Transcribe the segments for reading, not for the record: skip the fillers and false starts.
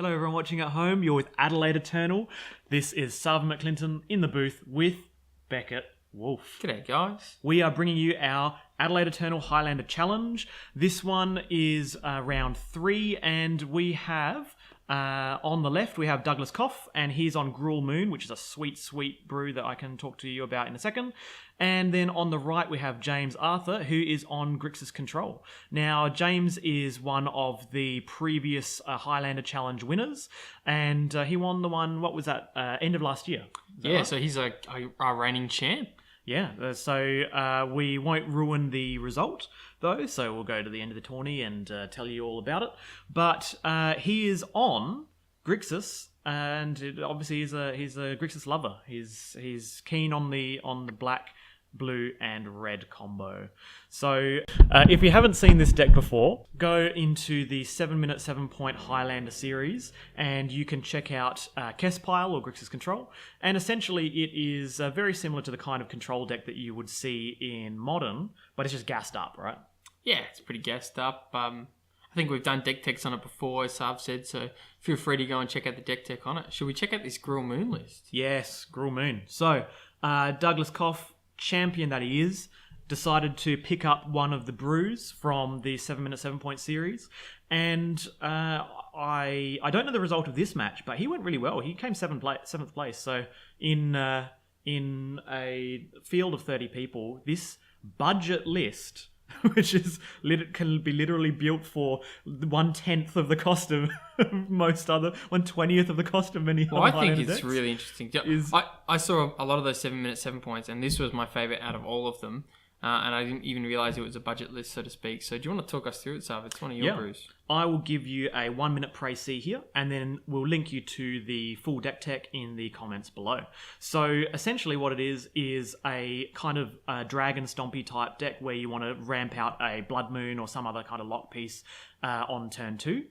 Hello everyone watching at home, you're with Adelaide Eternal. This is Sarven McLinton in the booth with Beckett, Wolfe. G'day guys. We are bringing you our Adelaide Eternal Highlander Challenge. This one is round 3 and we have, on the left we have Douglas Coff and he's on Gruul Moon, which is a sweet, sweet brew that I can talk to you about in a second. And then on the right we have James Arthur, who is on Grixis Control. Now James is one of the previous Highlander Challenge winners and he won the one, what was that, end of last year? Yeah, right? So he's our reigning champ. Yeah, so we won't ruin the result, though, so we'll go to the end of the tourney and tell you all about it. But he is on Grixis, and obviously he's a Grixis lover. He's keen on the black, blue and red combo. So if you haven't seen this deck before, go into the 7-minute 7-point Highlander series and you can check out Kespile or Grixis Control. And essentially it is very similar to the kind of control deck that you would see in Modern, but it's just gassed up, right? Yeah, it's pretty gassed up. I think we've done deck techs on it before, as Sarv said, so feel free to go and check out the deck tech on it. Should we check out this Gruul Moon list? Yes, Gruul Moon. So Douglas Coff, champion that he is, decided to pick up one of the brews from the 7-minute 7-point series, and I don't know the result of this match, but he went really well. He came 7th place. So in a field of 30 people, this budget list, which can be literally built for 1/10 of the cost of most other, 1/20th of the cost of many other. Well, I think it's decks, really interesting. I saw a lot of those 7-minute 7 points, and this was my favourite out of all of them. And I didn't even realise it was a budget list, so to speak. So do you want to talk us through it, Sarv? It's one of your brews. I will give you a 1-minute précis here, and then we'll link you to the full deck tech in the comments below. So essentially what it is a kind of dragon stompy type deck where you want to ramp out a Blood Moon or some other kind of lock piece on turn 2.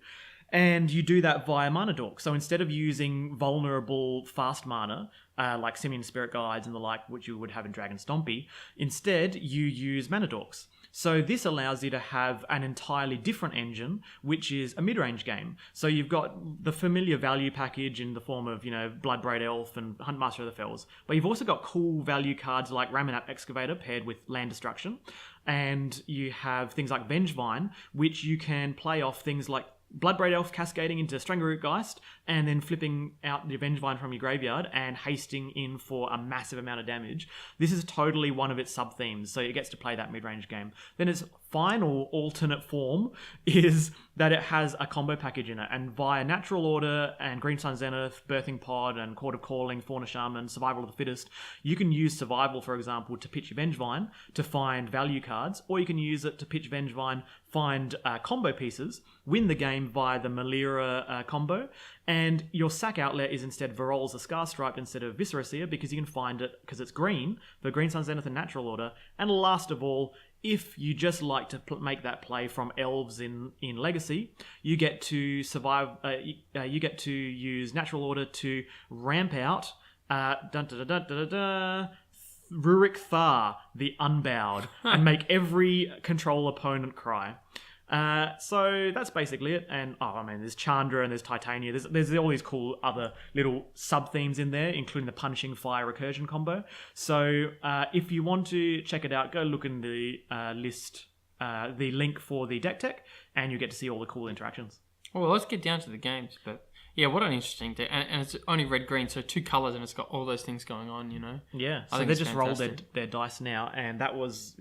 And you do that via Mana Dork. So instead of using vulnerable fast mana, like Simian Spirit Guides and the like, which you would have in Dragon Stompy, instead you use Mana Dorks. So this allows you to have an entirely different engine, which is a mid-range game. So you've got the familiar value package in the form of, Bloodbraid Elf and Huntmaster of the Fells. But you've also got cool value cards like Ramunap Excavator paired with Land Destruction. And you have things like Vengevine, which you can play off things like Bloodbraid Elf cascading into Strangerroot Geist and then flipping out the Vengevine from your graveyard and hasting in for a massive amount of damage. This is totally one of its sub-themes, so it gets to play that mid-range game. Then its final alternate form is that it has a combo package in it, and via Natural Order and Green Sun Zenith, Birthing Pod and Court of Calling, Fauna Shaman, Survival of the Fittest, you can use Survival, for example, to pitch your Vengevine to find value cards, or you can use it to pitch Vengevine, find combo pieces, win the game via the Malira combo, and your sack outlet is instead Varol's the Scar Stripe instead of Viscera Seer, because you can find it because it's green for Green Sun Zenith and Natural Order. And last of all, if you just like to make that play from Elves in Legacy, you get to survive. You get to use Natural Order to ramp out Rurik Thar, the Unbowed, and make every control opponent cry. So that's basically it. And there's Chandra and there's Titania. There's all these cool other little sub-themes in there, including the Punishing Fire Recursion combo. So if you want to check it out, go look in the list, the link for the deck tech, and you get to see all the cool interactions. Well, let's get down to the games. But yeah, what an interesting deck. And it's only red-green, so 2 colours, and it's got all those things going on, Yeah, so they just rolled their dice now, and that was,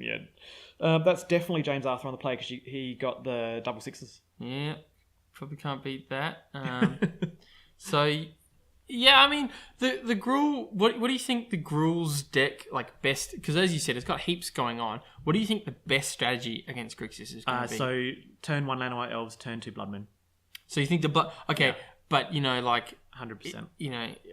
that's definitely James Arthur on the play because he got the double 6s. Yeah, probably can't beat that. So, yeah, the Gruul, what do you think the Gruul's deck, best, because as you said, it's got heaps going on. What do you think the best strategy against Grixis is going to be? So, turn 1 Land White Elves, turn 2 Blood Moon. So you think yeah. But, 100%.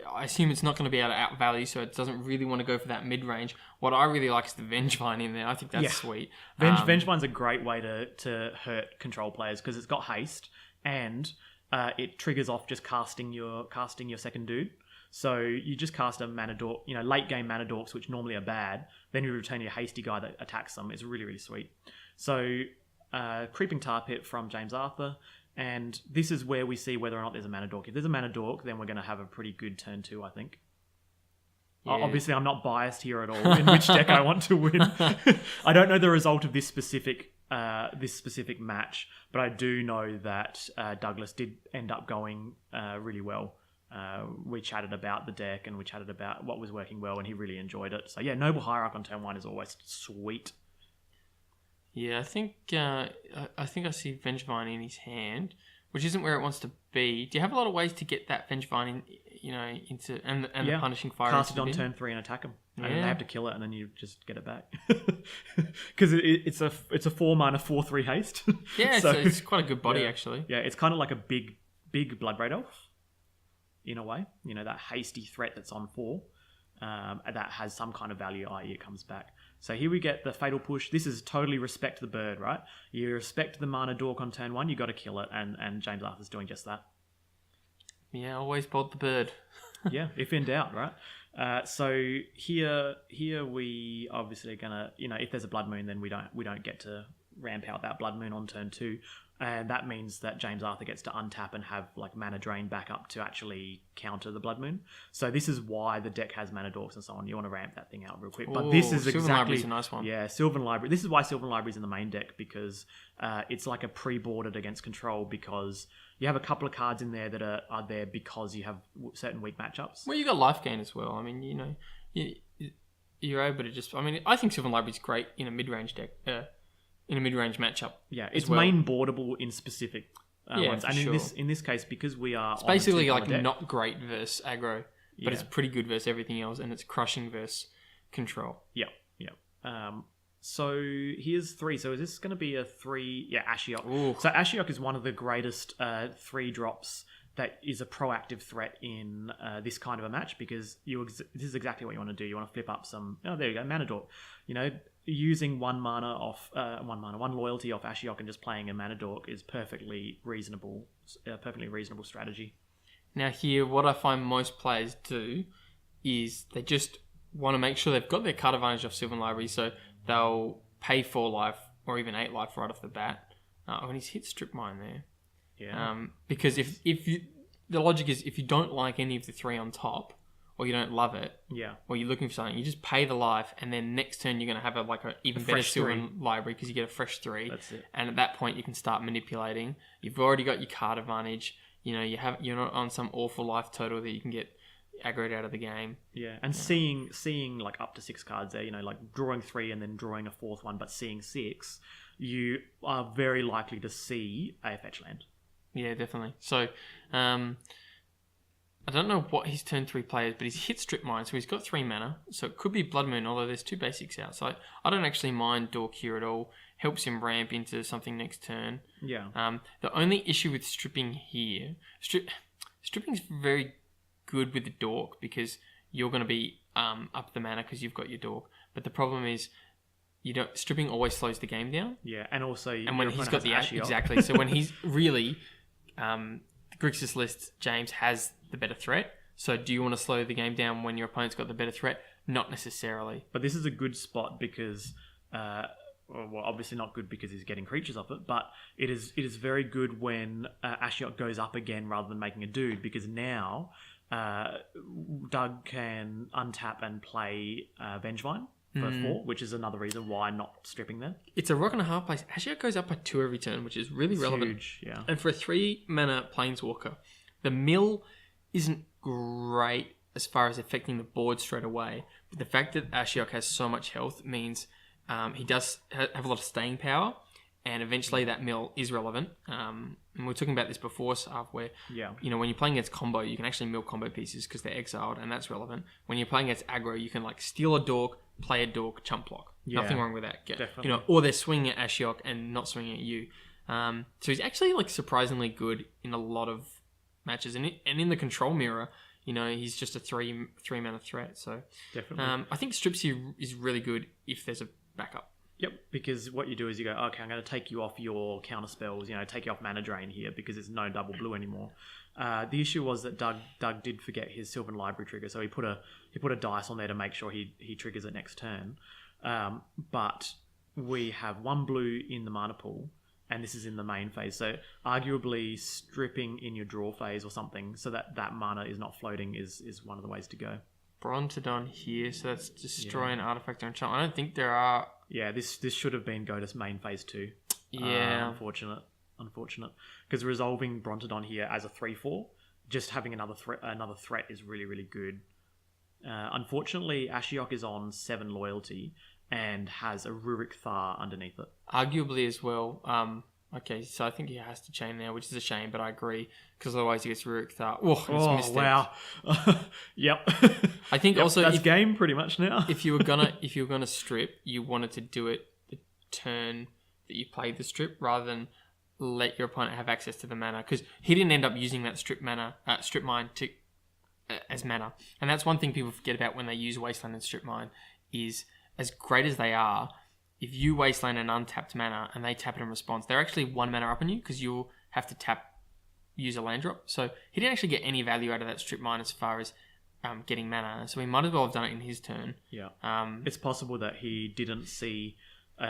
I assume it's not going to be able to outvalue, so it doesn't really want to go for that mid-range. What I really like is the Vengevine in there. I think that's sweet. Vengevine's a great way to hurt control players because it's got haste and it triggers off just casting your second dude. So you just cast a Mana Dork, late game Mana Dorks, which normally are bad. Then you return your hasty guy that attacks them. It's really, really sweet. So Creeping Tar Pit from James Arthur. And this is where we see whether or not there's a mana dork. If there's a mana dork, then we're going to have a pretty good turn 2, I think. Yeah. Obviously, I'm not biased here at all in which deck I want to win. I don't know the result of this specific match, but I do know that Douglas did end up going really well. We chatted about the deck and we chatted about what was working well, and he really enjoyed it. So yeah, Noble Hierarch on turn 1 is always sweet. Yeah, I think I see Vengevine in his hand, which isn't where it wants to be. Do you have a lot of ways to get that Vengevine into and the Punishing Fire? Cast it on turn 3 and attack them, and then they have to kill it, and then you just get it back because it's a 4-mana 4/3 haste. Yeah, so it's quite a good body actually. Yeah, it's kind of like a big Bloodbraid Elf in a way. That hasty threat that's on 4 that has some kind of value, i.e. it comes back. So here we get the Fatal Push. This is totally respect the bird, right? You respect the mana dork on turn 1, you got to kill it, and James Arthur's doing just that. Yeah, always bolt the bird. Yeah, if in doubt, right? So here we obviously are gonna, if there's a Blood Moon, then we don't get to ramp out that Blood Moon on turn 2. And that means that James Arthur gets to untap and have like mana drain back up to actually counter the Blood Moon. So this is why the deck has mana dorks and so on. You want to ramp that thing out real quick. But this is Sylvan Library's a nice one. Yeah, Sylvan Library. This is why Sylvan Library's in the main deck, because it's like a pre-boarded against control, because you have a couple of cards in there that are there because you have certain weak matchups. Well, you got life gain as well. I mean, you're able to just. I mean, I think Sylvan Library's great in a mid-range deck. In a mid-range matchup. Yeah, it's main boardable in specific ones. And in this case, because we are... It's basically like not great versus aggro, but it's pretty good versus everything else, and it's crushing versus control. Yeah. So here's 3. So is this going to be a 3... Yeah, Ashiok. Ooh. So Ashiok is one of the greatest 3 drops that is a proactive threat in this kind of a match, because this is exactly what you want to do. You want to flip up some... Oh, there you go, Mana Dork. Using one loyalty off Ashiok and just playing a Mana Dork is perfectly reasonable strategy. Now here, what I find most players do is they just want to make sure they've got their card advantage off Sylvan Library, so they'll pay 4 life or even 8 life right off the bat. And he's hit Strip Mine there. Yeah. Because the logic is if you don't like any of the 3 on top, or you don't love it, or you're looking for something, you just pay the life, and then next turn you're going to have an even better Sylvan Library because you get a fresh 3. That's it. And at that point you can start manipulating. You've already got your card advantage. You're not on some awful life total that you can get aggroed out of the game. Yeah, and seeing like up to 6 cards there, like drawing 3 and then drawing a 4th one, but seeing 6, you are very likely to see a fetch land. Yeah, definitely. So, I don't know what his turn 3 play is, but he's hit Strip Mine, so he's got 3 mana. So it could be Blood Moon, although there's 2 basics out. So I don't actually mind Dork here at all. Helps him ramp into something next turn. Yeah. The only issue with stripping here... Stripping's very good with the Dork because you're going to be up the mana because you've got your Dork. But the problem is stripping always slows the game down. Yeah, and also... And when he's got the Ashiok. Exactly. So when he's really... the Grixis list, James has the better threat. So do you want to slow the game down when your opponent's got the better threat? Not necessarily. But this is a good spot because, obviously not good because he's getting creatures off it, but it is very good when Ashiok goes up again rather than making a dude, because now Doug can untap and play Vengevine for 4, which is another reason why not stripping there. It's a rock and a hard place. Ashiok goes up by 2 every turn, which is really relevant. Huge, yeah. And for a 3 mana Planeswalker, the mill isn't great as far as affecting the board straight away. But the fact that Ashiok has so much health means he does have a lot of staying power, and eventually that mill is relevant. And we were talking about this before, Sarv, where when you're playing against combo, you can actually mill combo pieces because they're exiled, and that's relevant. When you're playing against aggro, you can steal a Dork, play a Dork, chump block. Yeah, nothing wrong with that. Definitely. Or they're swinging at Ashiok and not swinging at you. So he's actually surprisingly good in a lot of matches, and in the control mirror, he's just a 3 mana threat. So definitely, I think strips here is really good if there's a backup. Yep, because what you do is you go, okay, I'm going to take you off your counter spells, take you off mana drain here because there's no double blue anymore. The issue was that Doug did forget his Sylvan Library trigger, so he put a dice on there to make sure he triggers it next turn. But we have 1 blue in the mana pool, and this is in the main phase. So arguably stripping in your draw phase or something so that mana is not floating is one of the ways to go. Brontodon here, so that's destroy an artifact or enchantment. I don't think there are... Yeah, this should have been go to main phase 2. Yeah. Unfortunate. Because resolving Brontodon here as a 3/4, just having another threat is really, really good. Unfortunately, Ashiok is on 7 loyalty and has a Rurik Thar underneath it. Arguably as well. Okay, so I think he has to chain now, which is a shame, but I agree, because otherwise he gets Rurik Thar. Oh, missed wow. Yep. I think also that's game pretty much now. if you were gonna strip, you wanted to do it the turn that you played the strip rather than let your opponent have access to the mana, because he didn't end up using that strip mine to as mana, and that's one thing people forget about when they use Wasteland and strip mine is, as great as they are, if you Wasteland an untapped mana and they tap it in response, they're actually 1 mana up on you because you'll have to use a land drop. So he didn't actually get any value out of that strip mine as far as getting mana. So he might as well have done it in his turn. Yeah. It's possible that he didn't see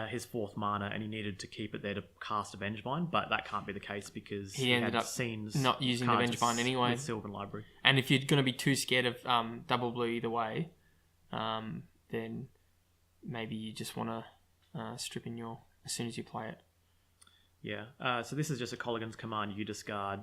his 4th mana and he needed to keep it there to cast a Vengevine, but that can't be the case because he ended up not using the Vengevine anyway. With Sylvan Library. And if you're going to be too scared of double blue either way, then maybe you just want to strip in as soon as you play it. Yeah. So this is just a Colligan's command. You discard,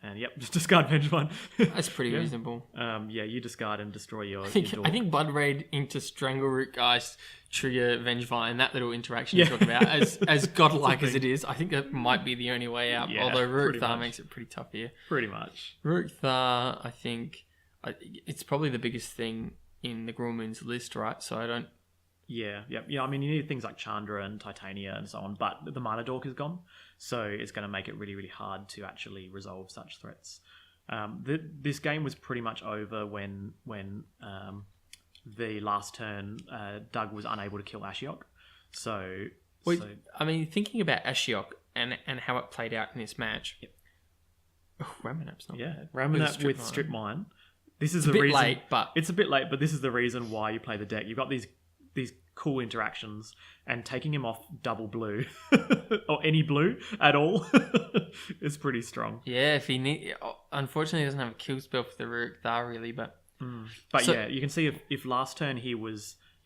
and just discard Vengevine. That's pretty reasonable. You discard and destroy your. I think Blood Raid into Strangleroot Geist trigger Vengevine. That little interaction you talk about, as godlike as it is, I think that might be the only way out. Yeah, although Rurik Thar makes it pretty tough here. Pretty much. Rurik Thar, I think, it's probably the biggest thing in the Gruul Moon's list, right? So I don't. Yeah. I mean, you need things like Chandra and Titania and so on, but the mana dork is gone, so it's going to make it really, really hard to actually resolve such threats. This game was pretty much over when the last turn Doug was unable to kill Ashiok. I mean, thinking about Ashiok and how it played out in this match. Yep. Ramanap's not bad. Ramanap with Strip Mine. This is the reason. It's a bit late, but this is the reason why you play the deck. You've got these cool interactions, and taking him off double blue or any blue at all is pretty strong. Yeah, unfortunately he doesn't have a kill spell for the Rurik Thar really, but you can see if last turn he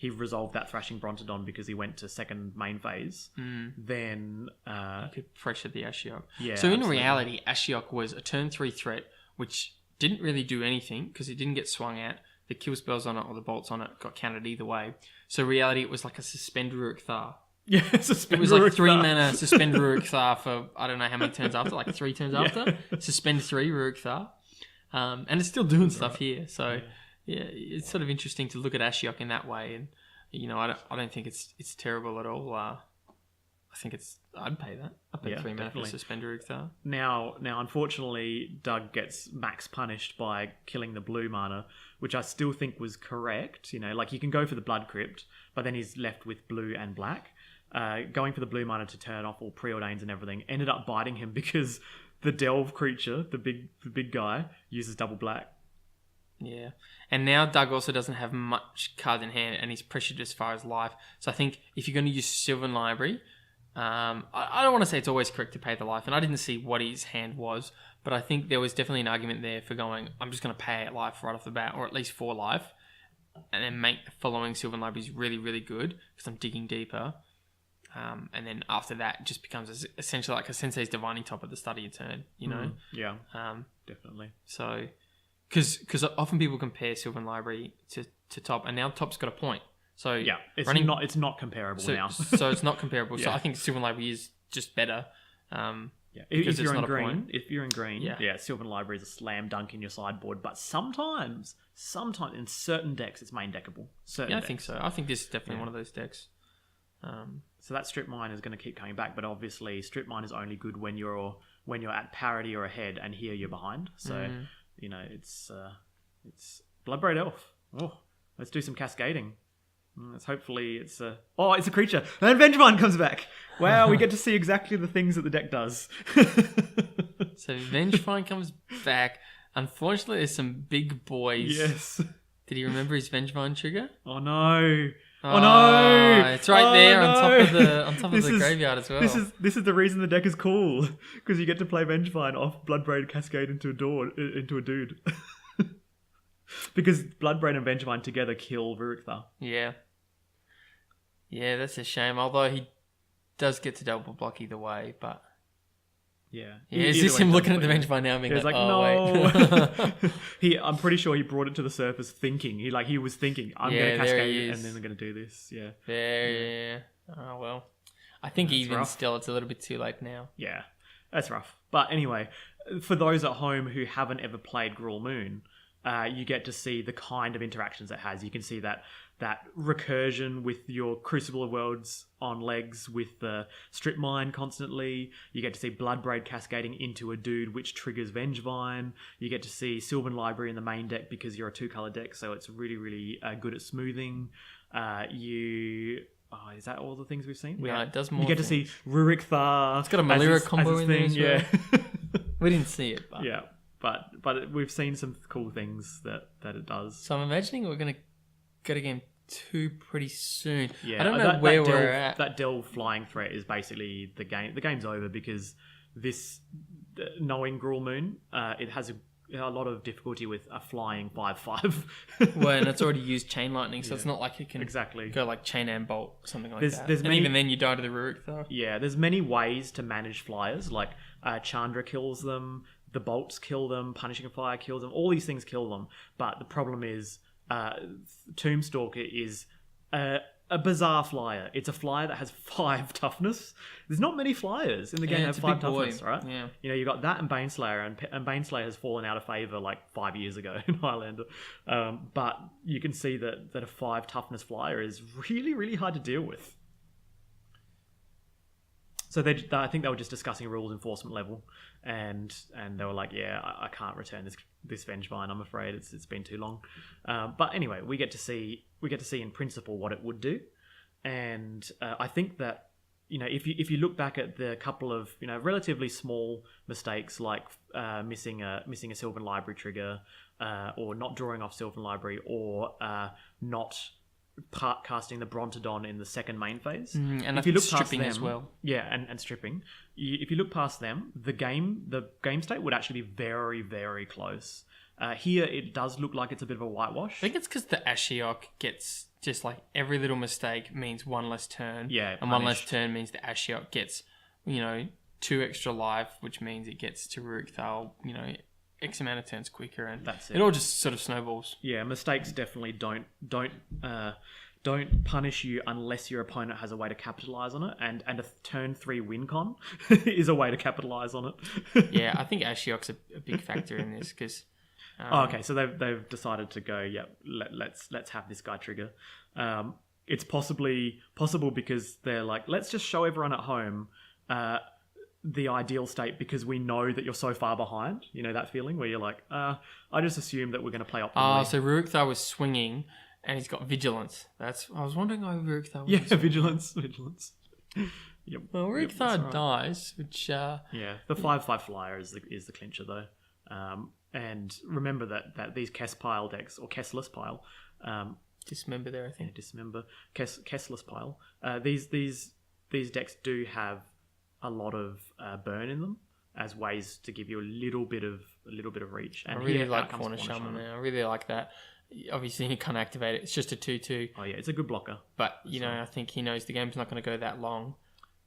resolved that Thrashing Brontodon because he went to second main phase, then you could pressure the Ashiok. Yeah. So in reality, Ashiok was a turn 3 threat which didn't really do anything because it didn't get swung at. The kill spells on it or the bolts on it got counted either way. So reality, it was like a Suspend Rurik Thar. Yeah, Suspend Rurik Thar. It was like 3 mana Suspend Rurik Thar for I don't know how many turns after, like 3 turns after. Suspend 3 Rurik Thar. And it's still doing stuff here. So yeah, it's sort of interesting to look at Ashiok in that way. And I don't think it's terrible at all. I think I'd pay that. I'd pay 3 mana for Suspend Rurik Thar. Now, unfortunately, Doug gets max punished by killing the blue mana, which I still think was correct. Like you can go for the Blood Crypt, but then he's left with blue and black. Going for the blue mana to turn off all preordains and everything ended up biting him because the Delve creature, the big guy, uses double black. Yeah. And now Doug also doesn't have much cards in hand and he's pressured as far as life. So I think if you're going to use Sylvan Library, I don't want to say it's always correct to pay the life, and I didn't see what his hand was, but I think there was definitely an argument there for going, I'm just going to pay it life right off the bat, or at least 4 life, and then make the following Sylvan Libraries really, really good, because I'm digging deeper. And then after that, it just becomes essentially like a Sensei's Divining Top at the start of your turn, Yeah, definitely. So, because often people compare Sylvan Library to Top, and now Top's got a point. So yeah, it's not comparable now. So it's not comparable. So I think Sylvan Library is just better. If you're in green, Sylvan Library is a slam dunk in your sideboard. But sometimes in certain decks, it's main deckable. I think so. I think this is definitely one of those decks. So that Strip Mine is going to keep coming back, but obviously Strip Mine is only good when you're at parity or ahead, and here you're behind. So it's Bloodbraid Elf. Oh, let's do some cascading. It's a creature. And then Vengevine comes back. Wow, we get to see exactly the things that the deck does. So Vengevine comes back. Unfortunately, there's some big boys. Yes. Did he remember his Vengevine trigger? Oh no. Oh no! It's right there no. on top of the graveyard as well. This is the reason the deck is cool, because you get to play Vengevine off Bloodbraid Cascade into a dude. Because Bloodbraid and Vengevine together kill Rurikthar. Yeah. Yeah, that's a shame. Although he does get to double block either way, but yeah. Is this him looking at the Vengevine now and being like, oh, wait. I'm pretty sure he brought it to the surface thinking. He was thinking, I'm going to cascade and then I'm going to do this. Yeah. Yeah. Oh, well. I think even still, it's a little bit too late now. Yeah. That's rough. But anyway, for those at home who haven't ever played Gruul Moon, you get to see the kind of interactions it has. You can see that recursion with your Crucible of Worlds on legs with the Strip Mine constantly. You get to see Bloodbraid cascading into a dude, which triggers Vengevine. You get to see Sylvan Library in the main deck because you're a 2-color deck, so it's really, really good at smoothing. Is that all the things we've seen? Yeah, it does more. You get to see Rurikthar. It's got a Malira combo in there as well. Yeah. We didn't see it, but... Yeah, but we've seen some cool things that it does. So I'm imagining we're going to go to game 2 pretty soon. Yeah, I don't know where we're at. That Delve flying threat is basically the game. The game's over because this, knowing Gruul Moon, it has a lot of difficulty with a flying 5/5. Well, and it's already used Chain Lightning, so it's not like it can exactly go like Chain and Bolt, something like that. And even then, you die to the Rurikthar. Yeah, there's many ways to manage flyers. Like Chandra kills them, the bolts kill them, Punishing Fire kills them. All these things kill them. But the problem is, Tombstalker is a bizarre flyer. It's a flyer that has 5 toughness. There's not many flyers in the game that have 5 toughness, right? Yeah. You know, you got that and Baneslayer, and Baneslayer has fallen out of favour like 5 years ago in Highlander. But you can see that a 5 toughness flyer is really, really hard to deal with. So I think they were just discussing rules enforcement level, and they were like, yeah, I can't return this Vengevine. I'm afraid it's been too long. But anyway, we get to see in principle what it would do, and I think that, you know, if you look back at the couple of, you know, relatively small mistakes like missing a Sylvan Library trigger, or not drawing off Sylvan Library, or not casting the Brontodon in the second main phase. And if you look stripping past them, as well. Yeah, and stripping. If you look past them, the game state would actually be very, very close. Here, it does look like it's a bit of a whitewash. I think it's because the Ashiok gets just like every little mistake means 1 less turn. Yeah, and 1 less turn means the Ashiok gets, you know, 2 extra life, which means it gets to Rurikthar, you know, X amount of turns quicker, and that's it all just sort of snowballs. Yeah, mistakes definitely don't punish you unless your opponent has a way to capitalize on it, and a turn 3 win con is a way to capitalize on it. Yeah, I think Ashiok's a big factor in this because. Okay, so they've decided to go. Yeah, let's have this guy trigger. It's possible because they're like, let's just show everyone at home the ideal state, because we know that you're so far behind. You know that feeling where you're like, I just assume that we're going to play optimally. So Rurikthar was swinging, and he's got vigilance. I was wondering why Rurikthar was. Yeah, vigilance. Yep. Well, Rurikthar dies, which. The 5/5 flyer is the clincher though. And remember that these Kess pile decks, or Kessless pile, Dismember there, I think. Yeah, Dismember, Kessless pile. These decks do have a lot of burn in them as ways to give you a little bit of reach. And I really like Corner Shaman now. I really like that. Obviously, he can't activate it. It's just a 2/2. Oh yeah, it's a good blocker. But you know, I think he knows the game's not going to go that long.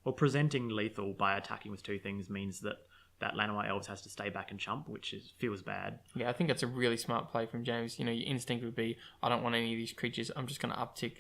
Well, presenting lethal by attacking with 2 things means that Llanowar Elves has to stay back and chump, which feels bad. Yeah, I think that's a really smart play from James. You know, your instinct would be, I don't want any of these creatures. I'm just going to uptick,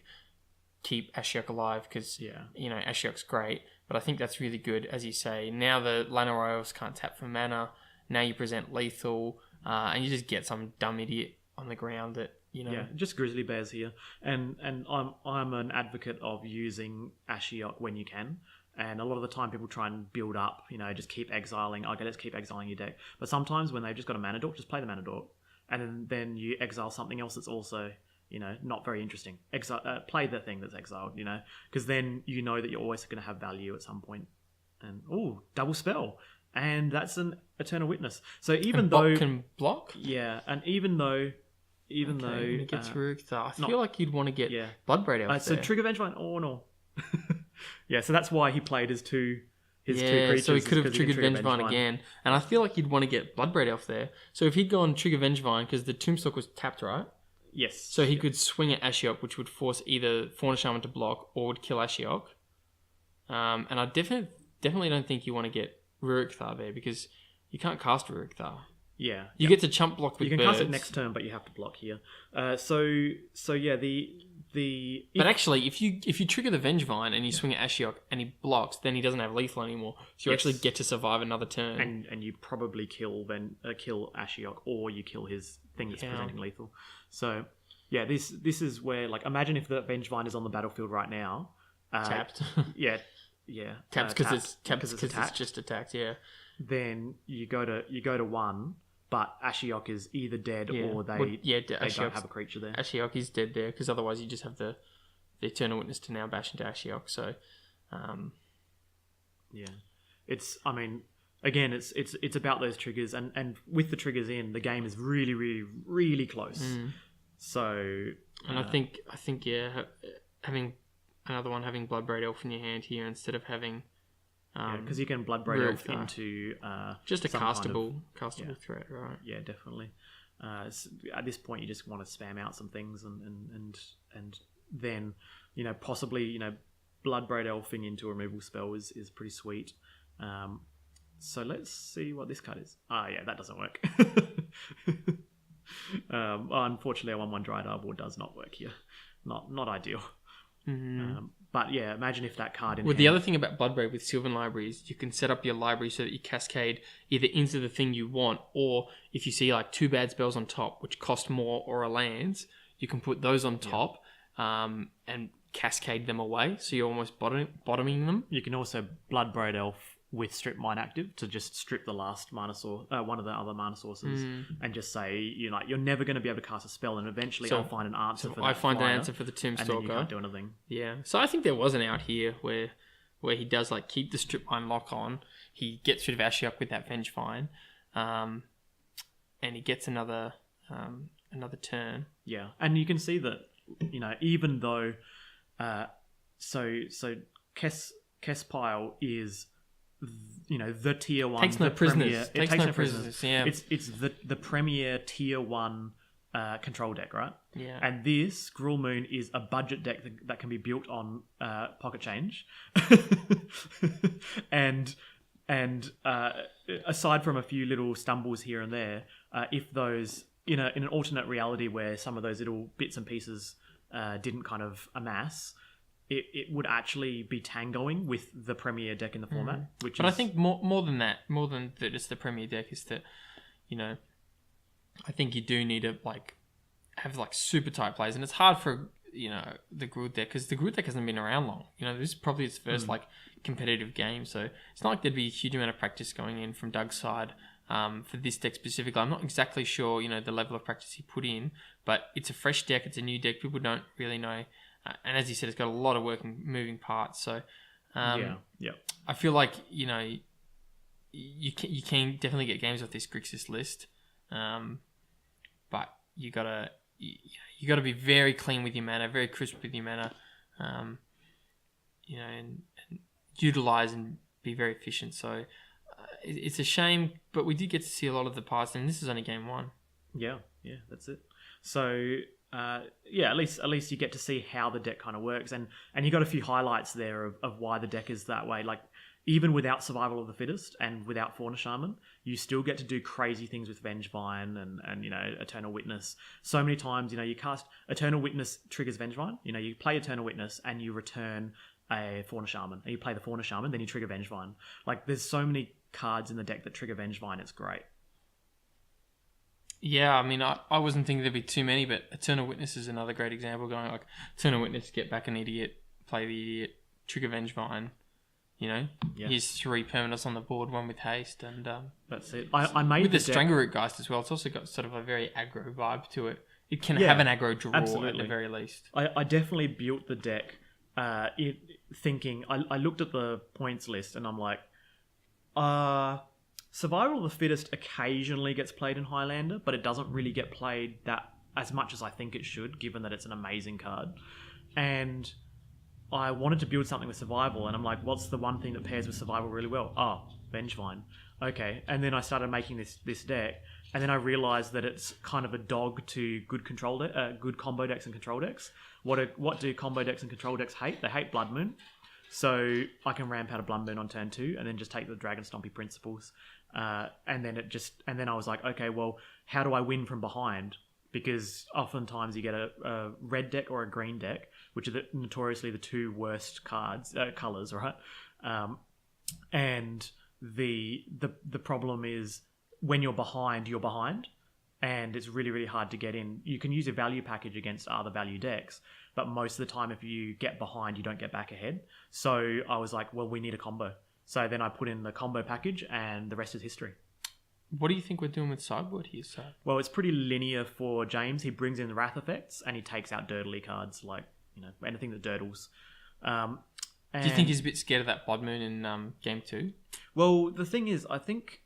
keep Ashiok alive, because, you know, Ashiok's great. But I think that's really good, as you say. Now the Llanowar Elves can't tap for mana. Now you present lethal, and you just get some dumb idiot on the ground that, you know... Yeah, just Grizzly Bears here. And I'm an advocate of using Ashiok when you can. And a lot of the time people try and build up, you know, just keep exiling. Okay, let's keep exiling your deck. But sometimes when they've just got a mana dork, just play the mana dork. And then you exile something else that's also, you know, not very interesting. Play the thing that's exiled, you know, because then you know that you're always going to have value at some point. And, double spell. And that's an Eternal Witness. So even though... can block? Yeah, and even though even Okay, though and he gets Rurik Thar. I not- feel like you'd want to get yeah. Bloodbraid Elf So there. trigger Vengevine. Oh no. Yeah, so that's why he played his two creatures. so he could have is 'cause triggered can trigger Vengevine again. And I feel like you'd want to get Bloodbraid Elf there. So if he'd gone trigger Vengevine, because the Tombstalk was tapped, right? Yes. So he could swing at Ashiok, which would force either Fauna Shaman to block or would kill Ashiok. And I definitely don't think you want to get Rurik Thar there because you can't cast Rurik Thar. Yeah. You get to chump block with You can birds. cast it next turn, but you have to block here. So yeah, But actually, if you trigger the Vengevine and you swing at Ashiok and he blocks, then he doesn't have lethal anymore. So you actually get to survive another turn. and you probably kill Ashiok, or you kill his thing that's presenting lethal. So yeah, this is where, like, imagine if the Vengevine is on the battlefield right now. Tapped. Yeah. Tapped because it's just attacked. Yeah. Then you go to 1, but Ashiok is either dead or they don't have a creature there. Ashiok is dead there because otherwise you just have the Eternal Witness to now bash into Ashiok. So, yeah, it's about those triggers, and with the triggers in, the game is really, really, really close. So, and I think having another one, having Bloodbraid Elf in your hand here instead of having because you can Bloodbraid Elf into just a castable threat, right? Yeah, definitely. At this point, you just want to spam out some things, and then possibly Bloodbraid Elfing into a removal spell is pretty sweet. So let's see what this card is. Yeah, that doesn't work. Unfortunately, a 1/1 Dryad Arbor does not work here. Not ideal. But yeah, imagine if that card in the other thing about Bloodbraid with Sylvan Library is you can set up your library so that you cascade either into the thing you want, or if you see like 2 bad spells on top which cost more or are lands, you can put those on top and cascade them away, so you're almost bottoming them. You can also Bloodbraid Elf with Strip Mine active to just strip the last mana source, one of the other mana sources, and just say you're never going to be able to cast a spell, and eventually I'll find an answer for that. I find an answer for the Tombstalker, and then you can't do anything. Yeah, so I think there was an out here where he does like keep the Strip Mine lock on. He gets rid of Ashiok with that Vengevine, and he gets another turn. Yeah, and you can see that even though so Kespile is the tier 1, takes no prisoners. Takes no prisoners. Yeah, it's the premier tier 1 control deck, right? Yeah. And this Gruul Moon is a budget deck that can be built on Pocket Change, and aside from a few little stumbles here and there, if those in an alternate reality where some of those little bits and pieces didn't kind of amass, it would actually be tangoing with the premier deck in the format. I think more than that it's the premier deck, is that I think you do need to have super tight plays, and it's hard for the Gruul deck because the Gruul deck hasn't been around long. This is probably its first competitive game, so it's not like there'd be a huge amount of practice going in from Doug's side for this deck specifically. I'm not exactly sure the level of practice he put in, but it's a fresh deck, it's a new deck, people don't really know. And as you said, it's got a lot of working moving parts. So, I feel like you can definitely get games off this Grixis list, but you gotta be very clean with your mana, very crisp with your mana, and utilize and be very efficient. So, it's a shame, but we did get to see a lot of the parts, and this is only game 1. Yeah, that's it. So. At least you get to see how the deck kind of works, and you got a few highlights there of why the deck is that way. Like, even without Survival of the Fittest and without Fauna Shaman, you still get to do crazy things with Vengevine and Eternal Witness. So many times, you cast Eternal Witness triggers Vengevine. You play Eternal Witness and you return a Fauna Shaman, and you play the Fauna Shaman, then you trigger Vengevine. Like, there's so many cards in the deck that trigger Vengevine. It's great. Yeah, I mean, I wasn't thinking there'd be too many, but Eternal Witness is another great example. Going like Eternal Witness, get back an idiot, play the idiot, trigger Vengevine. Here's 3 permanents on the board, 1 with haste, and that's it. I made with the Strangle-Root Geist as well. It's also got sort of a very aggro vibe to it. It can have an aggro draw at the very least. I definitely built the deck thinking. I looked at the points list and I'm like, Survival of the Fittest occasionally gets played in Highlander, but it doesn't really get played that as much as I think it should, given that it's an amazing card. And I wanted to build something with survival, and I'm like, what's the one thing that pairs with survival really well? Oh, Vengevine. Okay. And then I started making this deck, and then I realized that it's kind of a dog to good good combo decks and control decks. What do combo decks and control decks hate? They hate Blood Moon. So I can ramp out a Blood Moon on turn 2 and then just take the Dragon Stompy principles. And then I was like, okay, well, how do I win from behind? Because oftentimes you get a red deck or a green deck, which are notoriously the two worst colors, right? And the problem is when you're behind, and it's really, really hard to get in. You can use a value package against other value decks, but most of the time, if you get behind, you don't get back ahead. So I was like, well, we need a combo. So then I put in the combo package, and the rest is history. What do you think we're doing with sideboard here, sir? Well, it's pretty linear for James. He brings in the Wrath effects, and he takes out dirtly cards, like, anything that dirtles. Do you think he's a bit scared of that Blood Moon in Game 2? Well, the thing is, I think...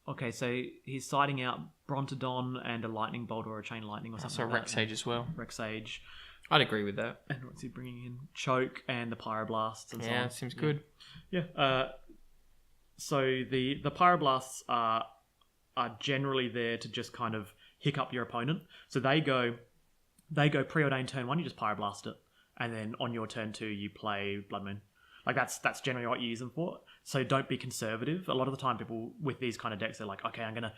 okay, so he's siding out Brontodon and a Lightning Bolt or a Chain Lightning or something like that. Rexage as well. Rexage. I'd agree with that. And what's he bringing in? Choke and the Pyroblasts and so on. Yeah, seems good. Yeah. So the Pyroblasts are generally there to just kind of hiccup your opponent. So they go Preordain turn 1, you just Pyroblast it. And then on your turn 2, you play Blood Moon. Like that's generally what you use them for. So don't be conservative. A lot of the time, people with these kind of decks, they're like, okay, I'm gonna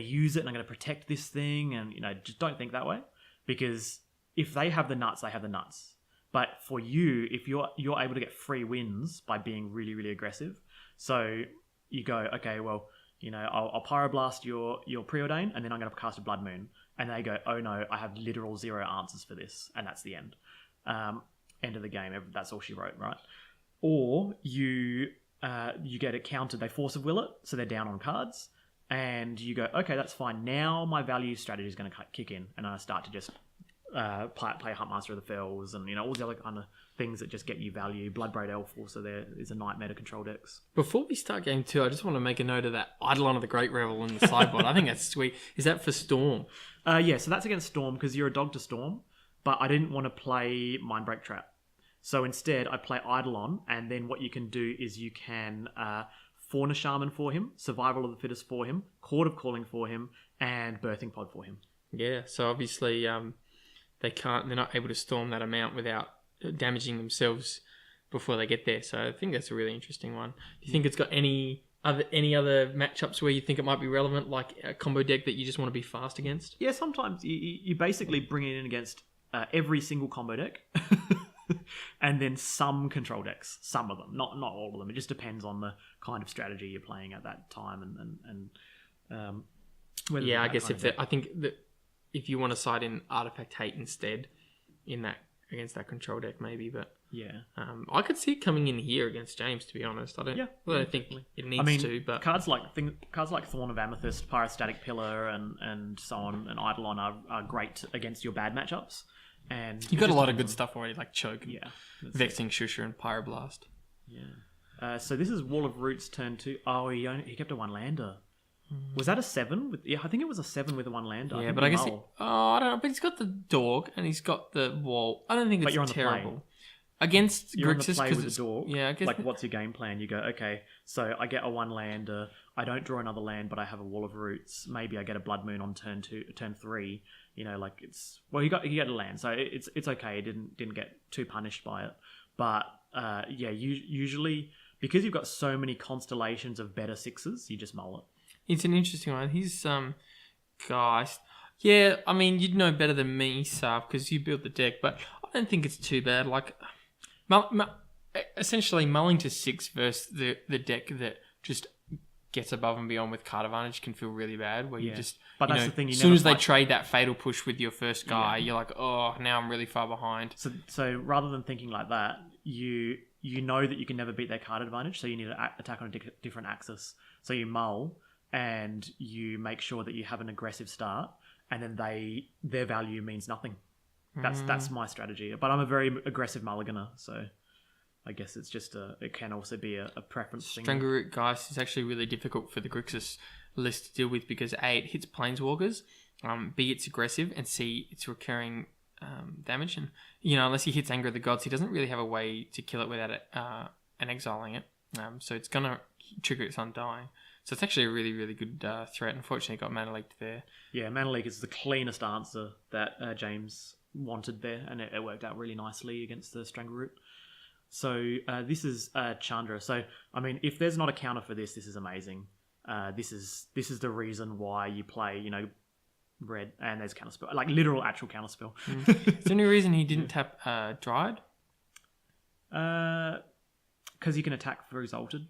use it and I'm gonna protect this thing, and just don't think that way, because if they have the nuts, they have the nuts. But for you, if you're able to get free wins by being really, really aggressive, so you go, okay, well, I'll Pyroblast your Preordain, and then I'm gonna cast a Blood Moon, and they go, oh no, I have literal 0 answers for this, and that's the end. End of the game. That's all she wrote, right? Or you get it countered. They Force of Will it, so they're down on cards, and you go, okay, that's fine. Now my value strategy is going to kick in, and I start to just play Huntmaster of the Fells, and all the other kind of things that just get you value. Bloodbraid Elf also there is a nightmare to control decks. Before we start Game 2, I just want to make a note of that Eidolon of the Great Revel in the sideboard. I think that's sweet. Is that for Storm? Yeah, so that's against Storm because you're a dog to Storm, but I didn't want to play Mindbreak Trap. So instead, I play Eidolon, and then what you can do is you can Fauna Shaman for him, Survival of the Fittest for him, Court of Calling for him, and Birthing Pod for him. Yeah, so obviously they're not able to storm that amount without damaging themselves before they get there. So I think that's a really interesting one. Do you think it's got any other matchups where you think it might be relevant, like a combo deck that you just want to be fast against? Yeah, sometimes you basically bring it in against every single combo deck. And then some control decks, some of them, not all of them. It just depends on the kind of strategy you're playing at that time, and yeah, I guess I think that if you want to side in Artifact Hate instead in that against that control deck, maybe. But yeah, I could see it coming in here against James. To be honest, I don't think it needs to. But cards like Thorn of Amethyst, Pyrostatic Pillar, and so on, and Eidolon are great against your bad matchups. And you've got a lot of good stuff already, like Choke, yeah, Vexing Shusher, and Pyroblast. Yeah. So this is Wall of Roots turn 2. Oh, he kept a 1-lander. Was that a 7? Yeah, I think it was a 7 with a 1-lander. Yeah, but I guess I don't know. But he's got the dog and he's got the wall. I don't think it's terrible. Against Grixis, because it's dog. Yeah, I guess. Like, what's your game plan? You go, okay, so I get a 1-lander. I don't draw another land, but I have a Wall of Roots. Maybe I get a Blood Moon on turn 3. He got a land, so it's okay. He didn't get too punished by it. But usually because you've got so many constellations of better 6s, you just mull it. It's an interesting one. He's guys. Yeah, I mean, you'd know better than me, Sarv, because you built the deck, but I don't think it's too bad. Like, essentially mulling to 6 versus the deck that just gets above and beyond with card advantage can feel really bad. Where you just, but that's the thing. As soon as they trade that fatal push with your first guy, you're like, oh, now I'm really far behind. So rather than thinking like that, you know that you can never beat their card advantage, so you need to attack on a different axis. So you mull and you make sure that you have an aggressive start, and then their value means nothing. That's my strategy. But I'm a very aggressive mulliganer, so I guess it's just it can also be a preference thing. Strangleroot Geist is actually really difficult for the Grixis list to deal with because A, it hits planeswalkers, B, it's aggressive, and C, it's recurring damage. And, unless he hits Anger of the Gods, he doesn't really have a way to kill it without it and exiling it. So it's going to trigger its Undying. So it's actually a really, really good threat. Unfortunately, it got Mana Leaked there. Yeah, Mana Leak is the cleanest answer that James wanted there, and it worked out really nicely against the Strangleroot. So this is Chandra. So, I mean, if there's not a counter for this, this is amazing. This is the reason why you play, red, and there's counterspell, like literal actual counterspell. Is there any reason he didn't tap Dryad? Because you can attack for Exalted.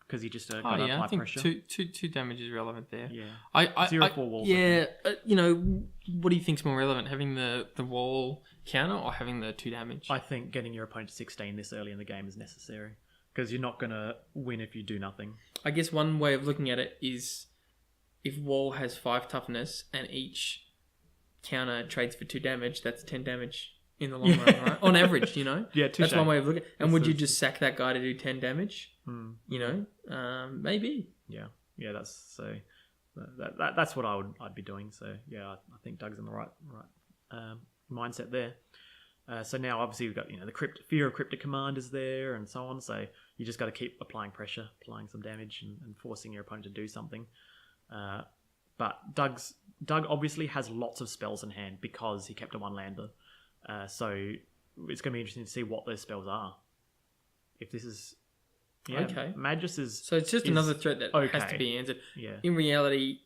Because you just got to apply I think pressure. two damage is relevant there. Yeah. 0/4 walls. Yeah, what do you think's more relevant, having the wall counter or having the 2 damage? I think getting your opponent to 16 this early in the game is necessary. Because you're not going to win if you do nothing. I guess one way of looking at it is if wall has 5 toughness and each counter trades for 2 damage, that's 10 damage in the long run, right? On average, Yeah, that's one way of looking at it. And would you just sack that guy to do 10 damage? Maybe. Yeah. That's what I'd be doing. So yeah, I think Doug's in the right mindset there. So now obviously we've got the fear of Cryptic Command is there and so on. So you just got to keep applying pressure, applying some damage, and forcing your opponent to do something. But Doug obviously has lots of spells in hand because he kept a 1-lander. So it's going to be interesting to see what those spells are. If this is... Yeah, okay. Magus is... So it's just another threat that has to be answered. Yeah. In reality,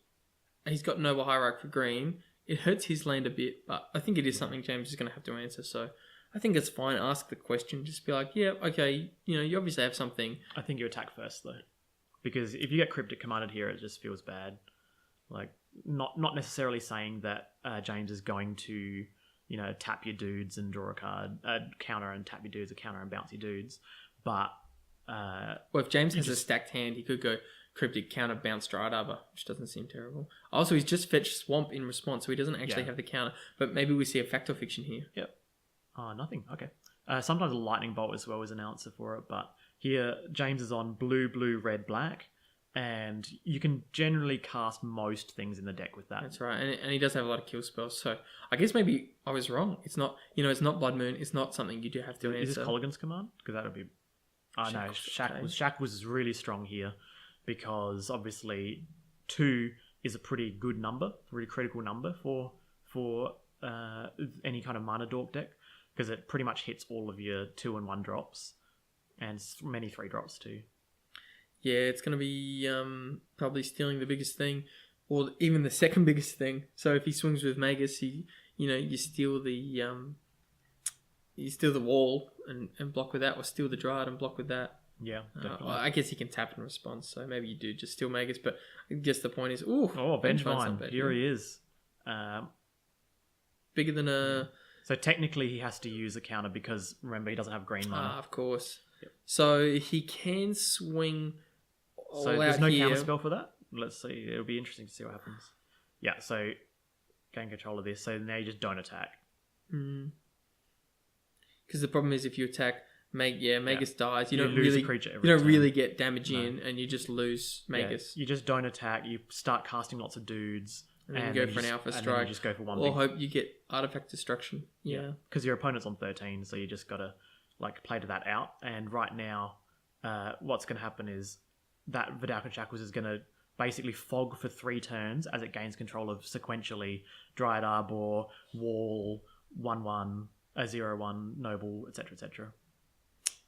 he's got Noble Hierarch for green. It hurts his land a bit, but I think it is something James is going to have to answer. So I think it's fine. Ask the question. Just be like, yeah, okay, you obviously have something. I think you attack first, though. Because if you get Cryptic Commanded here, it just feels bad. Like, not necessarily saying that James is going to... tap your dudes and draw a card, counter and tap your dudes, or counter and bounce your dudes. But well, if James has a stacked hand, he could go Cryptic, counter, bounce, Dryad Arbor, which doesn't seem terrible. Also, he's just fetched Swamp in response, so he doesn't actually have the counter. But maybe we see a Factor Fiction here. Yep. Nothing. Okay. Sometimes a Lightning Bolt as well is an answer for it, but here James is on blue, red, black. And you can generally cast most things in the deck with that. That's right, and he does have a lot of kill spells. So I guess maybe I was wrong. It's not, it's not Blood Moon. It's not something you do have to answer. Is this Colligan's Command? Because that would be. No, Shackles is really strong here, because obviously 2 is a pretty good number, really critical number for any kind of mana dork deck, because it pretty much hits all of your 2 and 1 drops, and many 3 drops too. Yeah, it's going to be probably stealing the biggest thing, or even the second biggest thing. So if he swings with Magus, you steal the wall and block with that, or steal the Dryad and block with that. Yeah, definitely. I guess he can tap in response, so maybe you do just steal Magus. But I guess the point is, Vengevine, here he is. Bigger than a... So technically he has to use a counter because, remember, he doesn't have green mana. Of course. Yep. So he can swing... So there's no counter spell for that? Let's see. It'll be interesting to see what happens. Yeah, so gain control of this. So now you just don't attack. Because the problem is if you attack, Magus dies. You don't lose really a creature you don't really get damage in, and you just lose Magus. Yeah, you just don't attack. You start casting lots of dudes. And then you go for an Alpha Strike. And then you just go for one. Or hope you get Artifact Destruction. Yeah. Because your opponent's on 13, so you just got to play to that out. And right now, what's going to happen is that Vidalcan Shackles is going to basically fog for 3 turns as it gains control of sequentially Dryad Arbor, Wall, 1/1, 0/1, Noble, etc., etc.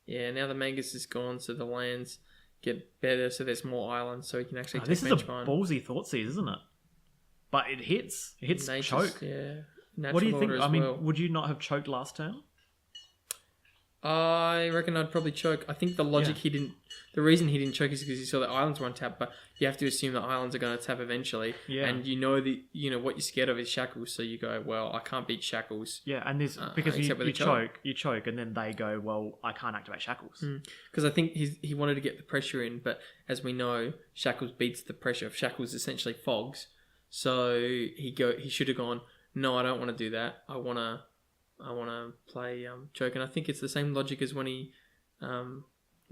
Yeah, now the Magus is gone, so the lands get better, so there's more islands, so he can actually take this is a Vengevine. ballsy Thoughtseize, isn't it? But it hits. It hits Nature's, choke. Yeah. What do you think? I mean, would you not have choked last turn? I reckon I'd probably choke. I think the logic the reason he didn't choke is because he saw the islands were untapped, but you have to assume the islands are going to tap eventually. Yeah. And what you're scared of is Shackles, so you go, well, I can't beat Shackles. Yeah, and this because you choke, and then they go, well, I can't activate Shackles. Because I think he wanted to get the pressure in, but as we know, Shackles beats the pressure. Shackles essentially fogs, so he should have gone, no, I don't want to do that. I want to play choke, and I think it's the same logic as when he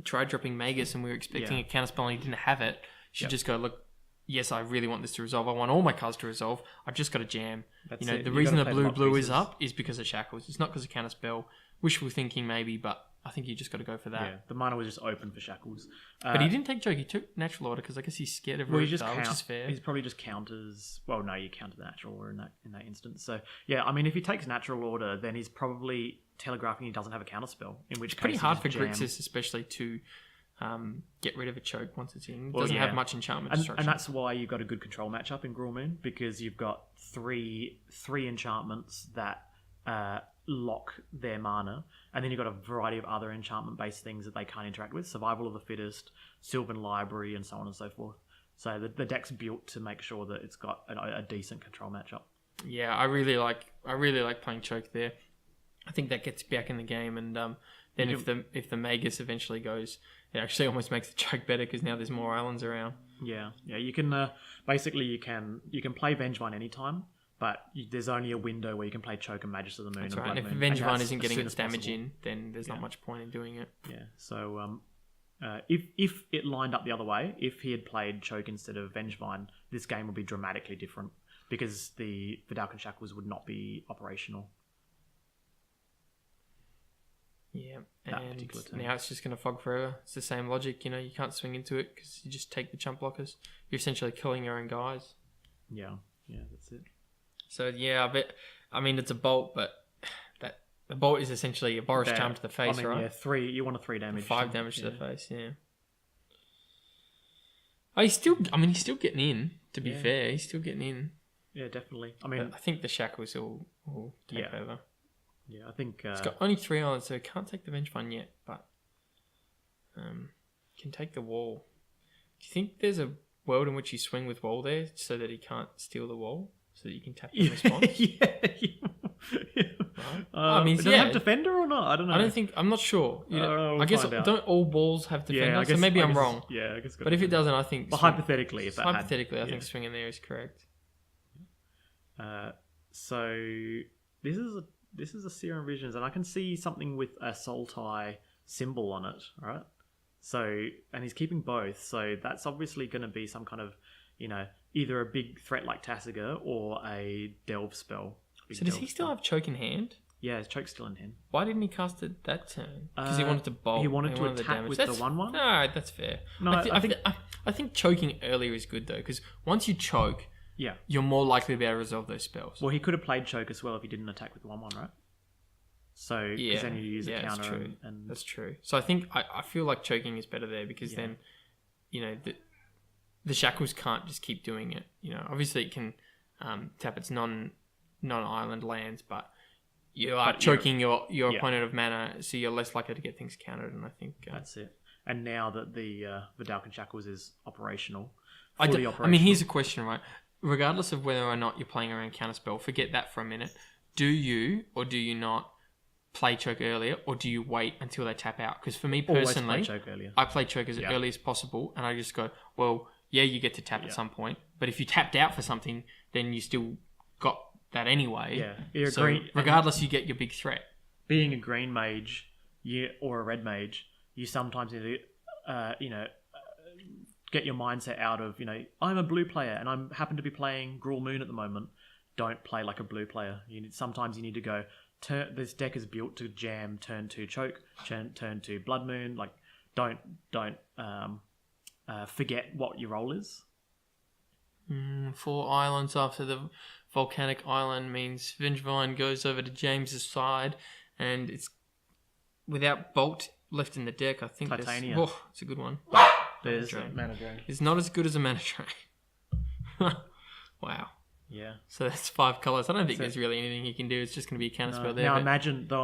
tried dropping Magus, and we were expecting a counterspell, and he didn't have it. You should just go, look, yes, I really want this to resolve. I want all my cards to resolve. I've just got to jam. That's The You reason the gotta play the blue lock is pieces. up is because of shackles. It's not because of counterspell. Wishful thinking maybe, but I think you just got to go for that. Yeah, the mana was just open for shackles. But he didn't take choke. He took natural order because I guess he's scared of Well, which is fair. He's probably just counters. Well, no, you counter the natural order in that instance. So yeah, I mean, if he takes natural order, then he's probably telegraphing he doesn't have a counterspell. In which case, Pretty hard for jam. Grixis, especially to get rid of a choke once it's in. It doesn't have much enchantment destruction. And that's why you've got a good control matchup in Gruul Moon, because you've got three enchantments that lock their mana, and then you've got a variety of other enchantment-based things that they can't interact with. Survival of the Fittest, Sylvan Library, and so on and so forth. So the deck's built to make sure that it's got a decent control matchup. Yeah, I really like playing choke there. I think that gets back in the game, and then if the Magus eventually goes, it actually almost makes the choke better because now there's more islands around. Yeah. You can basically you can play Vengevine anytime, but there's only a window where you can play choke and Magus of the Moon. That's and right. Blood And if Moon, Vengevine and isn't getting its damage possible. in, then there's not much point in doing it. Yeah. So if it lined up the other way, if he had played choke instead of Vengevine, this game would be dramatically different because the Vidalcan Shackles would not be operational. Yeah, That and particular turn. now it's just going to fog forever. It's the same logic, you can't swing into it because you just take the chump blockers. You're essentially killing your own guys. Yeah, that's it. So yeah, I mean, it's a bolt, but the bolt is essentially a Boris charm to the face, right? Yeah, 3. You want a 3 damage. 5 damage to the face. Yeah. Oh, he's still getting in. To be fair, he's still getting in. Yeah, definitely. I mean, But I think the shackles will take over. Yeah, I think It's got only 3 islands, so it can't take the Vengefine yet, but can take the wall. Do you think there's a world in which you swing with wall there so that he can't steal the wall, so that you can tap in response? yeah. Right? I mean, does it have defender or not? I don't know. I'm not sure. We'll I guess find out. don't all balls have defender? I guess, so maybe I I'm guess wrong. Yeah, I guess. But if it doesn't, I think. But hypothetically, if that hypothetically, I think swinging there is correct. So this is a Serum Visions, and I can see something with a Soul Tie symbol on it, right? So, and he's keeping both, so that's obviously going to be some kind of, either a big threat like Tasigur or a Delve spell. So does he still have choke in hand? Yeah, his choke's still in hand. Why didn't he cast it that turn? Because he wanted to bolt. He wanted to attack with the 1/1? No, that's fair. No, I think choking earlier is good though, because once you choke, you're more likely to be able to resolve those spells. Well, he could have played choke as well if he didn't attack with the 1/1, right? So, because then you use a counter. That's true. And That's true. So I think I feel like choking is better there because then, the shackles can't just keep doing it. Obviously it can tap its non-island lands, but you are choking your opponent of mana, so you're less likely to get things countered. And I think that's it. And now that the Vidalcan Shackles is operational, I mean, here's a question, right? Regardless of whether or not you're playing around counterspell, forget that for a minute. Do you or do you not play choke earlier, or do you wait until they tap out? Because for me personally, I play choke as early as possible, and I just go, well, yeah, you get to tap at some point, but if you tapped out for something, then you still got that anyway. Yeah, so regardless, you get your big threat. Being a green mage, or a red mage, you sometimes need to, get your mindset out of, I'm a blue player and I happen to be playing Gruul Moon at the moment. Don't play like a blue player. Sometimes you need to go. This deck is built to jam turn 2 choke, turn 2 Blood Moon. Like, don't forget what your role is. 4 islands after the volcanic island means Vengevine goes over to James's side, and it's without Bolt left in the deck. I think Titania. It's a good one. There's a Mana Drain. It's not as good as a Mana Drain. Wow. Yeah. So that's 5 colours. I don't think there's really anything he can do. It's just going to be a counter spell there. Now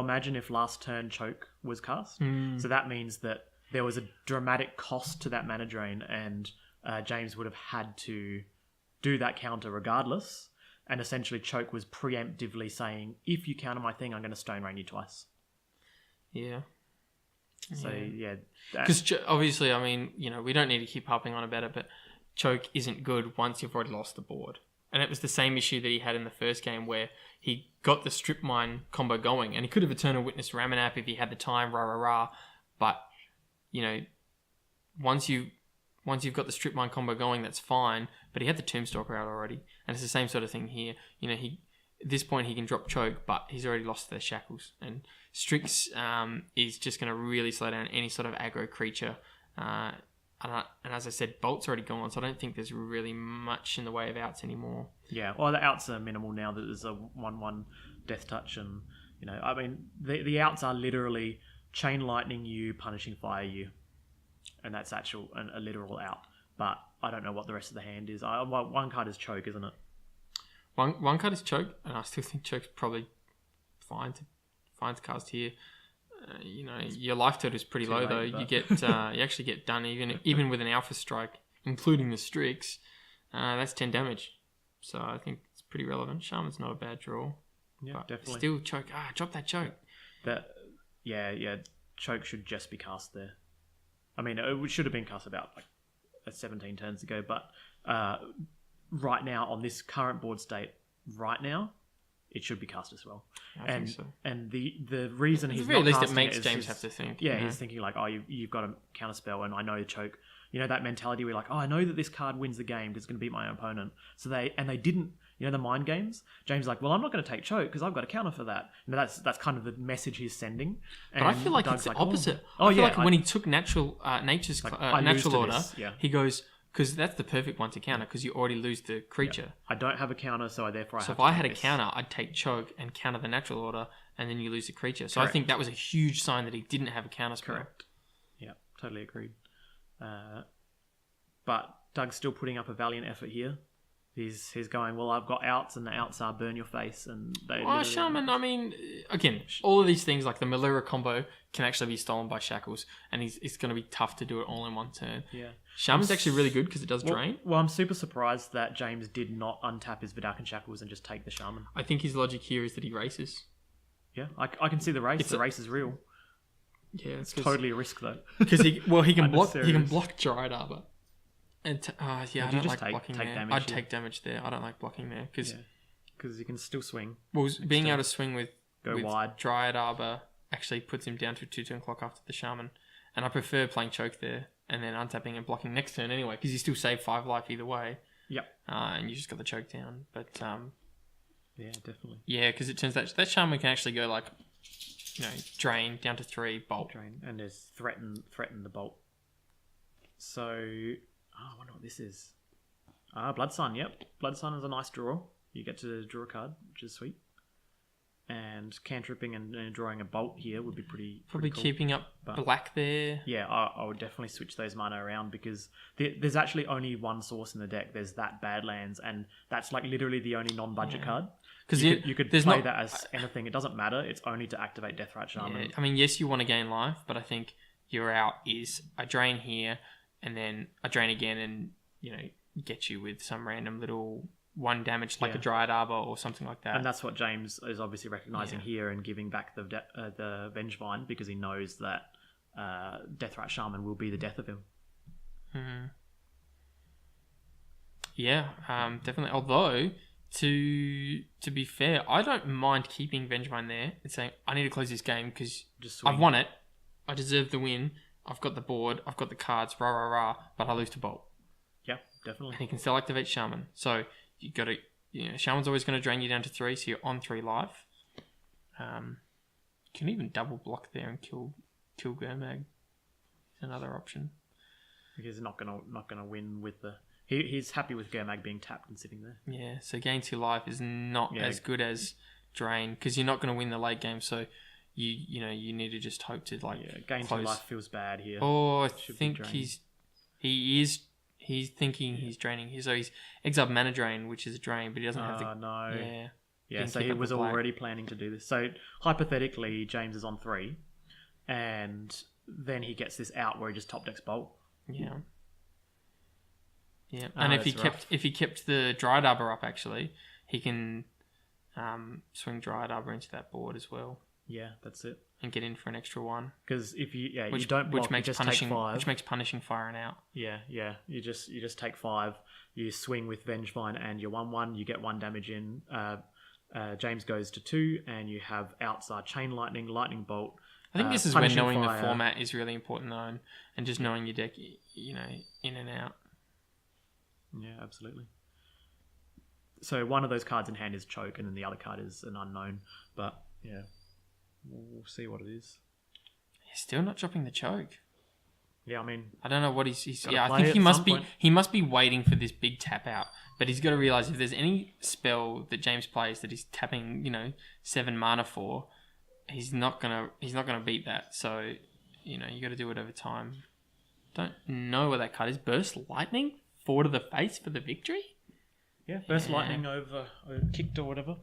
imagine if last turn choke was cast. So that means that there was a dramatic cost to that Mana Drain, and James would have had to do that counter regardless. And essentially, choke was preemptively saying, if you counter my thing, I'm going to Stone Rain you twice. Yeah. So because obviously, I mean, we don't need to keep harping on about it, but choke isn't good once you've already lost the board. And it was the same issue that he had in the first game where he got the Strip Mine combo going, and he could have Eternal Witness Ramanap if he had the time, But, once you've got the Strip Mine combo going, that's fine. but he had the Tombstalker out already, and it's the same sort of thing here. You know, at this point he can drop choke, but he's already lost the shackles, and Strix is just going to really slow down any sort of aggro creature. And as I said, Bolt's already gone, so I don't think there's really much in the way of outs anymore. Yeah, well, the outs are minimal now that there's a 1/1 death touch, and I mean the outs are literally chain lightning you, punishing fire you, and that's a literal out. But I don't know what the rest of the hand is. One card is choke, isn't it? One card is choke, and I still think choke's probably fine to cast here. Your life total is pretty low late, though. You get you actually get done even with an alpha strike, including the Strix. That's 10 damage, so I think it's pretty relevant. Shaman's not a bad draw. Yeah, but definitely. Still choke. Drop that choke. Choke should just be cast there. I mean, it should have been cast about 17 turns ago, but right now on this current board state, it should be cast as well. I think so. And the reason he's at the very not least, casting it makes is James have to think. Yeah, he's thinking you've got a counterspell, and I know choke. That mentality where I know that this card wins the game because it's going to beat my opponent. So they didn't. The mind games. James is well, I'm not going to take choke because I've got a counter for that. That's kind of the message he's sending. But I feel like Doug's it's the opposite. Oh, I feel when he took natural nature's natural order, he goes, because that's the perfect one to counter because you already lose the creature. I don't have a counter, so therefore if I had a counter, I'd take choke and counter the natural order, and then you lose the creature. So I think that was a huge sign that he didn't have a counter spell. Correct. Yeah, totally agreed. But Doug's still putting up a valiant effort here. He's going, well, I've got outs, and the outs are burn your face. And Shaman, I mean, again, all of these things, like the Malura combo, can actually be stolen by shackles, and it's going to be tough to do it all in one turn. Yeah. Shaman's actually really good because it does drain. Well, I'm super surprised that James did not untap his Vidakan shackles and just take the Shaman. I think his logic here is that he races. Yeah, I can see the race. The race is real. Yeah, it's totally a risk though. Because he can block Dryad Arbor. And I don't like blocking there. I'd take damage there. I don't like blocking there because you can still swing. Well, being able to swing with wide. Dryad Arbor actually puts him down to a 2-turn clock after the Shaman, and I prefer playing choke there and then untapping and blocking next turn anyway because you still save 5 life either way. Yep. And you just got the choke down, but yeah, definitely. Yeah, because it turns that Shaman can actually go drain down to 3, bolt. Drain, and there's threaten the bolt. So. I wonder what this is. Blood Sun, yep. Blood Sun is a nice draw. You get to draw a card, which is sweet. And cantripping and drawing a bolt here would be pretty cool. Keeping up black there. Yeah, I would definitely switch those mana around because there's actually only one source in the deck. There's that Badlands, and that's literally the only non-budget card. Because you could play that as anything. It doesn't matter. It's only to activate Deathrat Shaman. Yeah. I mean, yes, you want to gain life, but I think your out is I drain here, and then I drain again and, get you with some random little 1 damage like a Dryad Arbor or something like that. And that's what James is obviously recognising here and giving back the Vengevine because he knows that Deathrat Shaman will be the death of him. Mm-hmm. Yeah, definitely. Although, to be fair, I don't mind keeping Vengevine there and saying, I need to close this game because I've won it. I deserve the win. I've got the board, I've got the cards, but I lose to Bolt. Yeah, definitely. And he can still activate Shaman. So you got to, Shaman's always going to drain you down to 3, so you're on 3 life. You can even double block there and kill Gurmag. It's another option. He's not gonna win with the. He's happy with Gurmag being tapped and sitting there. Yeah, so gain 2 life is not as good as drain because you're not going to win the late game. So. You need to just hope to gain 2 life feels bad here. Oh, I think he's thinking he's draining. So he's exiled mana drain, which is a drain, but he doesn't have the. No. Yeah. So he was already planning to do this. So hypothetically, James is on 3, and then he gets this out where he just top decks Bolt. Yeah. Yeah, and if he kept the Dryad Arbor up, actually, he can swing Dryad Arbor into that board as well. Yeah, that's it. And get in for an extra 1. Because if you you don't block, you just take 5. Which makes punishing firing out. Yeah. You just take 5. You swing with Vengevine and you're 1/1. You get 1 damage in. James goes to 2, and you have outside Chain Lightning, Lightning Bolt. I think this is where knowing the format is really important, though, and just knowing your deck, in and out. Yeah, absolutely. So one of those cards in hand is Choke, and then the other card is an unknown. But yeah, we'll see what it is. He's still not dropping the Choke. Yeah, I mean, I don't know what he's gotta yeah, I play think it he at must some be point. he must be waiting for this big tap out. But he's got to realize if there's any spell that James plays that he's tapping, 7 mana for, he's not gonna beat that. So, you got to do it over time. Don't know what that card is. Burst Lightning, 4 to the face for the victory. yeah, Burst Lightning over kicked or whatever.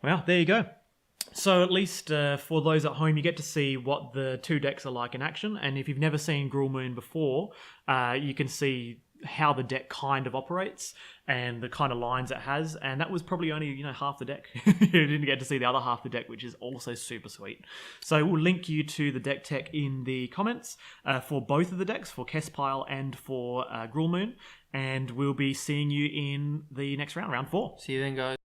Well, there you go. So at least for those at home, you get to see what the 2 decks are like in action. And if you've never seen Gruul Moon before, you can see how the deck kind of operates and the kind of lines it has. And that was probably only, half the deck. You didn't get to see the other half of the deck, which is also super sweet. So we'll link you to the deck tech in the comments for both of the decks, for Kespile and for Gruul Moon. And we'll be seeing you in the next round, round 4. See you then, guys.